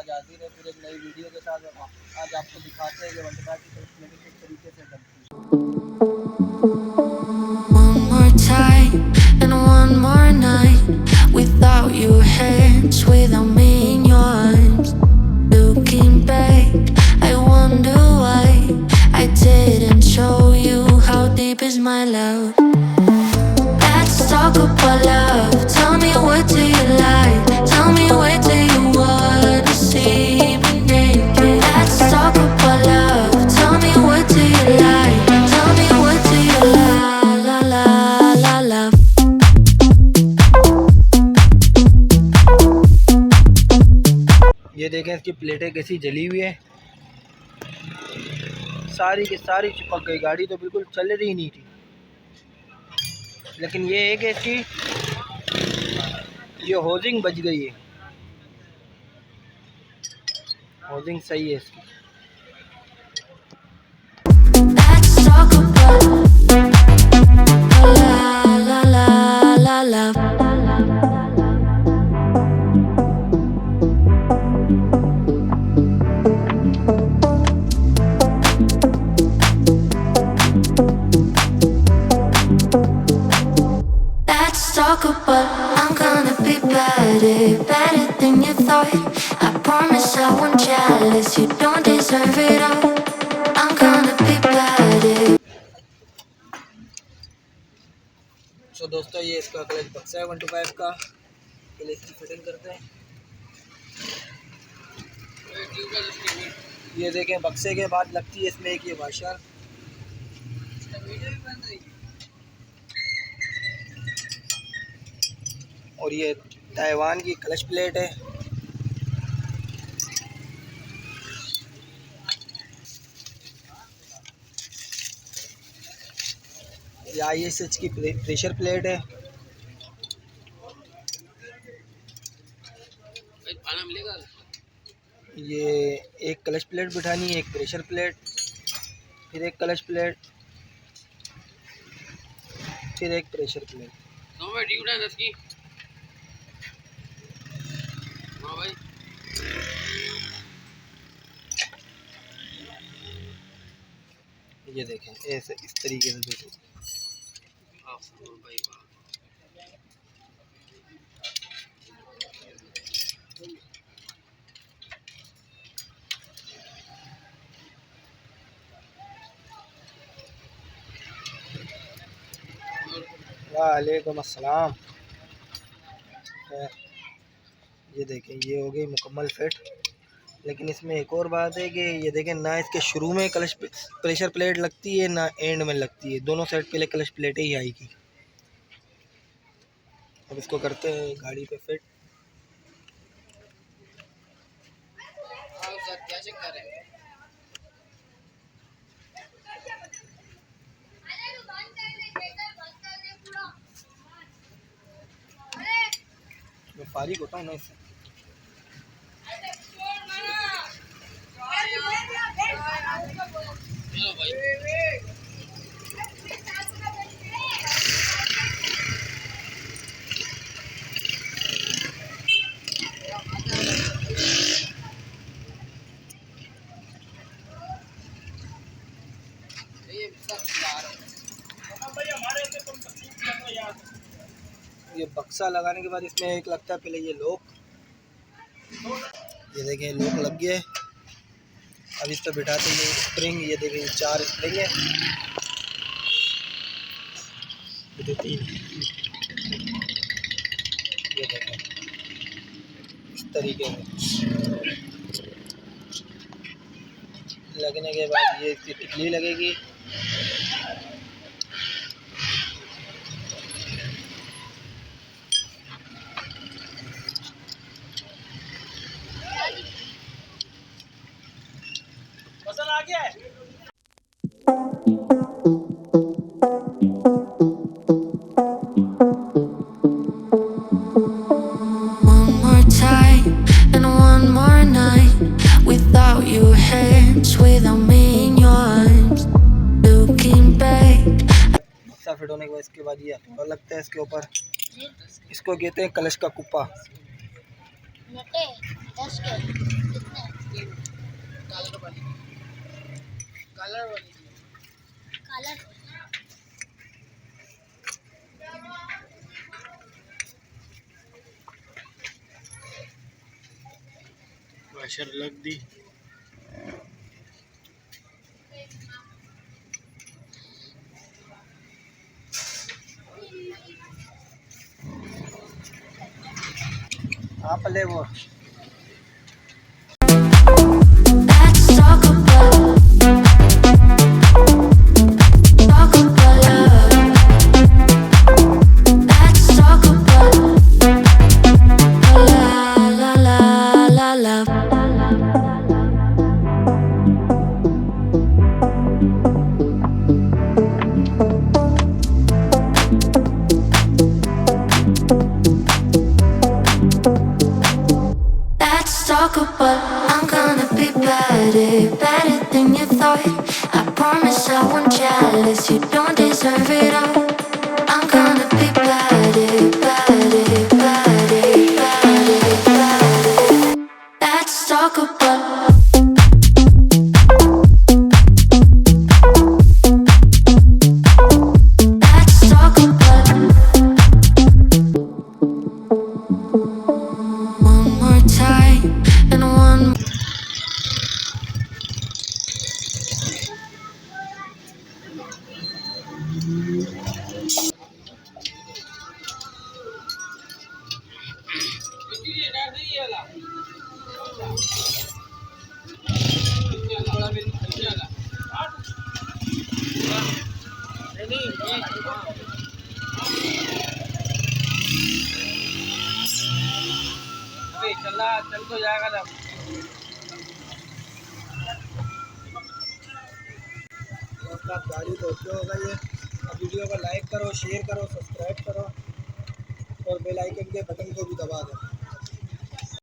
आज हाजिर है फिर एक नई वीडियो के साथ। आज आपको दिखाते हैं कि 125 की प्लेटिंग किस तरीके से बनती है। One more time and one more night without your hands, without me in your arms. Looking back, I wonder why I didn't show you how deep is my love. Let's talk about love. Tell me, what do you like? Tell me, where do you wanna see me naked? Let's talk about love. Tell me, what do you like? Tell me, what do you like? La la la love. ये देखें इसकी प्लेटें कैसी जली हुई है, सारी की सारी चिपक गई। गाड़ी तो बिल्कुल चल रही नहीं थी। लेकिन ये है कि इसकी ये होजिंग बच गई है, होजिंग सही है इसकी। Let's talk about la la la la love. Let's talk about I'm gonna be better, better than you thought. I promise I won't jealous, you don't deserve it all. I'm gonna be better. तो दोस्तों ये इसका clutch बक्सा है 125 का। पहले इसकी fitting करते हैं। ये देखें बक्से के बाद लगती है इसमें एक ये वाशर। और ये ताइवान की क्लच प्लेट है। ये ISH की प्रेशर प्लेट है। ये एक क्लच प्लेट बिठानी है, एक प्रेशर प्लेट, फिर एक क्लच प्लेट, फिर एक प्रेशर प्लेट। ये देखें ऐसे इस तरीके से देखो। वालेकुम अस्सलाम। ये देखें ये हो गई मुकम्मल फिट। लेकिन इसमें एक और बात है कि ये देखें ना इसके शुरू में क्लच प्रेशर प्लेट लगती है ना एंड में लगती है। दोनों साइड पहले क्लच प्लेटें ही आएगी। अब इसको करते हैं गाड़ी पे फिट। मैं फारिग होता हूँ ना इससे। ये बक्सा लगाने के बाद इसमें एक लगता है पहले ये लॉक। ये देखें लॉक लग गया है। अब इस पर बिठाते हैं स्प्रिंग। ये देखें 4 स्प्रिंग है, ये 3। ये देखें इस तरीके से लगने के बाद ये इसकी टिकली लगेगी। पसंद आ गया है। One more time and one more night without your hands, without me in your arms. Looking back. बक्सा फिट होने के बाद इसके बाद ये हथौड़ा लगता है इसके ऊपर। इसको कहते हैं क्लच का कुप्पा। वाशर लग दी। आप ले वो Let's talk about love. Let's talk about la la la love. Let's talk about. I'm gonna be better, better than you thought. I promise I won't jealous. You don't deserve it all. I'm gonna be better, better, better, better, better. Let's talk about. Let's talk about. One more time and one. चल तो जाएगा ना। आप गाड़ी धोते होगा ये। Video को लाइक करो, शेयर करो, सब्सक्राइब करो और बेल आइकन के बटन को भी दबा दो।